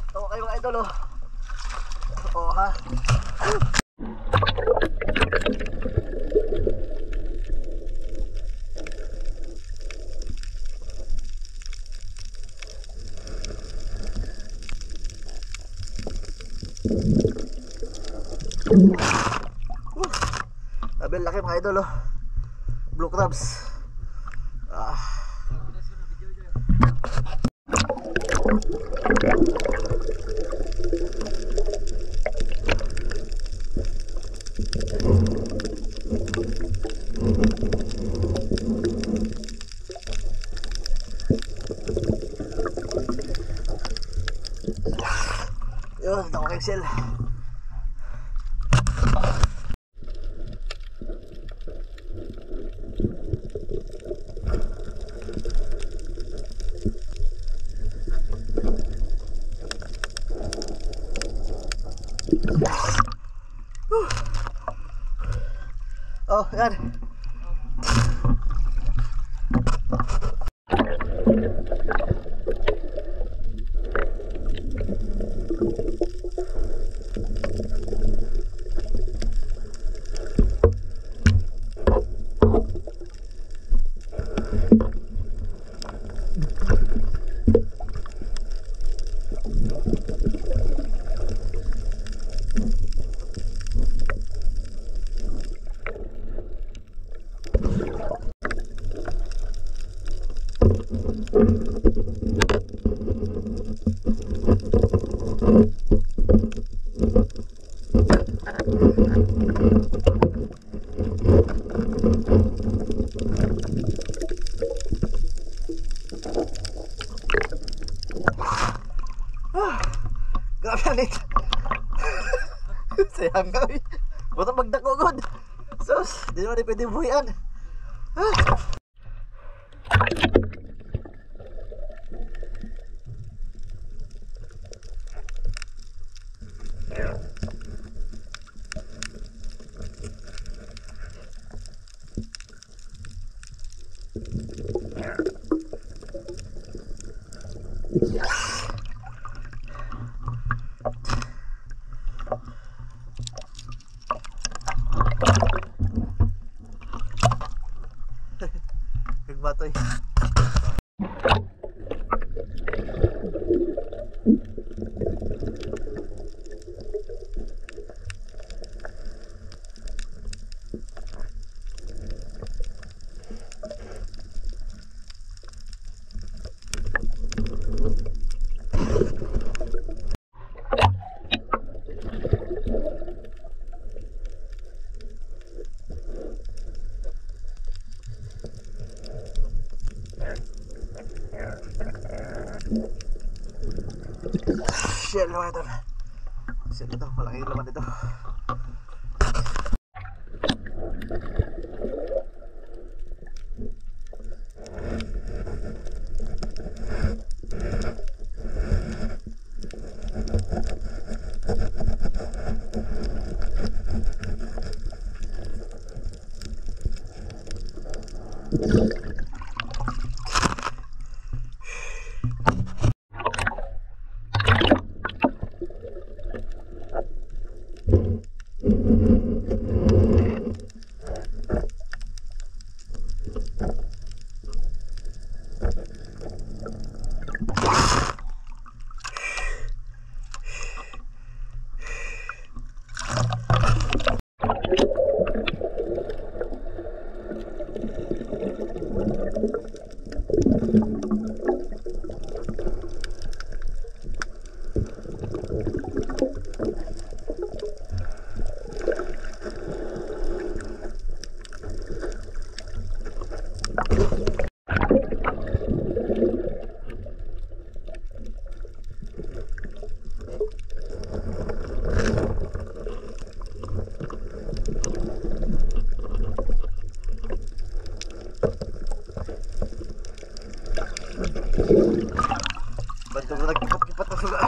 Tawa kayo mga idol oh. Oo ha. Sabi laki mga idol oh. Blue crabs. Yun, ito ko Excel. Oh, yan. Grabe yan ito. Sayang kami. Buto magdako god. Sus, di naman pwede buhian. Nagbatoy. Shell mga ito. Shell ito, malaki laman ito. Ba't mo nagkipat-kipat na suga?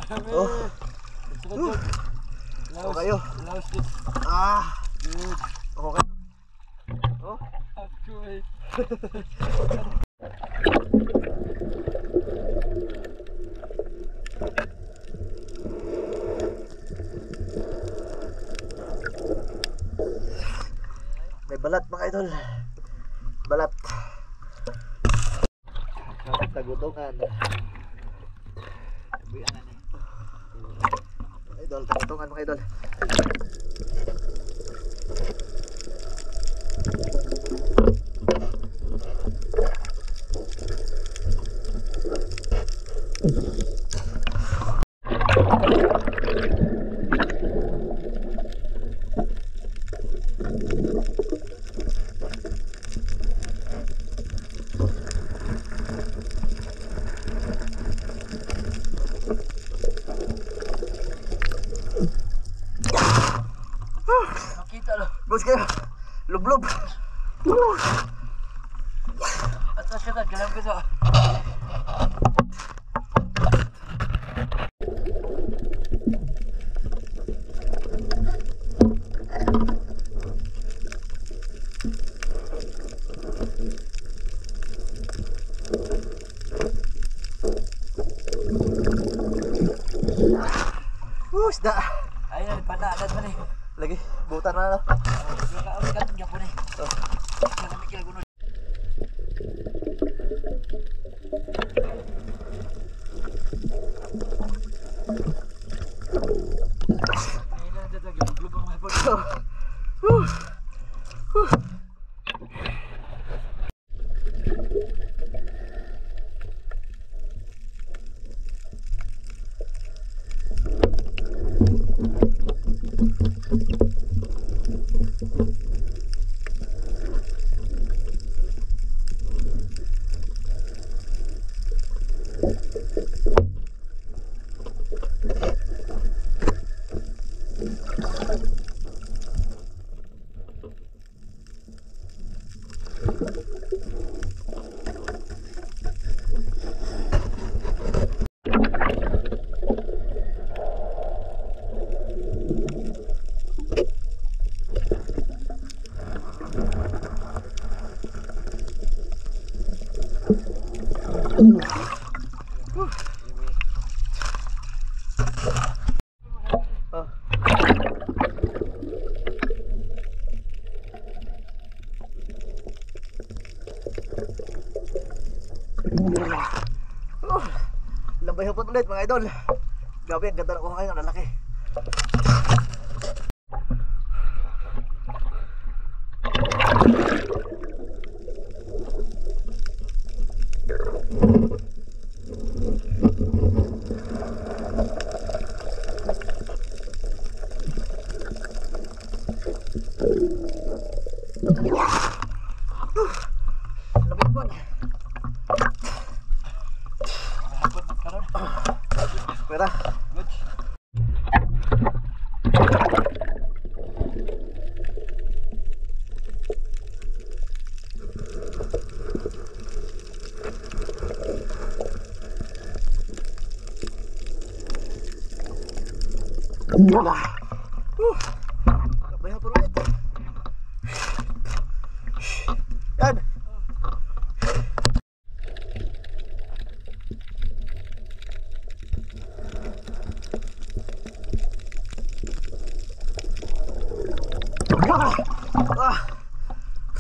Oh. O kayo. Good. O kayo. Oh. May balat mga idol. Balat. Tagutungan. Idol, tagutungan mga idol. Bos kayo, lublob. Atas ka, galang ka sa. Isda. Ayun, panaanad man eh. Lagi, butan na lang. Kami katong Japon eh. Kami kilgunod. Ayun na dito, giluglup ang mga po. Lambay hapon ulit mga idol. Gabi, ang ganda na ko ngayon, lalaki. Lambay hapon. Pera. Good. Gabay hapon ulit. Yan.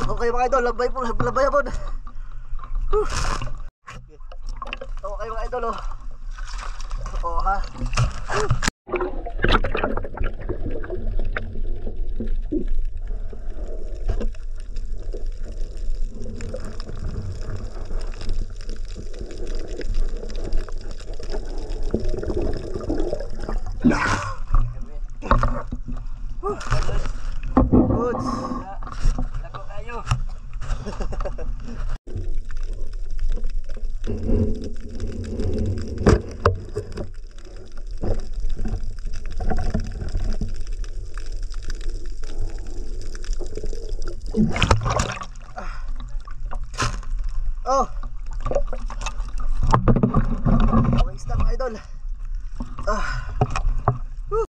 Okay mga idol, labay po, labay po. Okay mga idol, oh. Oh ha. Good. Lako kayo. Oh. Okay, stop mga idol. Ah.